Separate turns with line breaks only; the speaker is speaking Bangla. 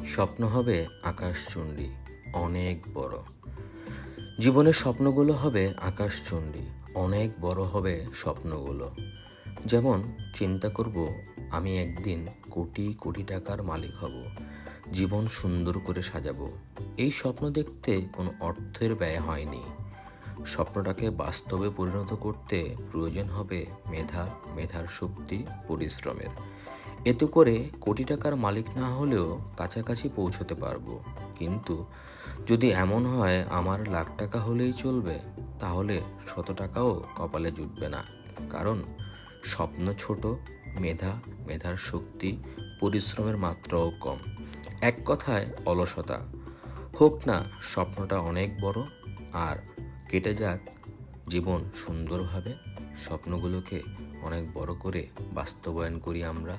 স্বপ্ন হবে আকাশচুম্বী, অনেক বড়। জীবনের স্বপ্নগুলো হবে আকাশচুম্বী, অনেক বড় হবে স্বপ্নগুলো। যেমন চিন্তা করব আমি একদিন কোটি কোটি টাকার মালিক হব, জীবন সুন্দর করে সাজাবো। এই স্বপ্ন দেখতে কোনো অর্থের ব্যয় হয়নি। স্বপ্নটাকে বাস্তবে পরিণত করতে প্রয়োজন হবে মেধার শক্তি, পরিশ্রমের। এতে করে কোটি টাকার মালিক না হলেও কাছাকাছি পৌঁছতে পারবো। কিন্তু যদি এমন হয় আমার লাখ টাকা হলেই চলবে, তাহলে 100 টাকাও কপালে জুটবে না। কারণ স্বপ্ন ছোট, মেধার শক্তি, পরিশ্রমের মাত্রাও কম। এক কথায় অলসতা। হোক না স্বপ্নটা অনেক বড়, আর কেটে যাক জীবন সুন্দরভাবে। স্বপ্নগুলোকে অনেক বড় করে বাস্তবায়ন করি আমরা।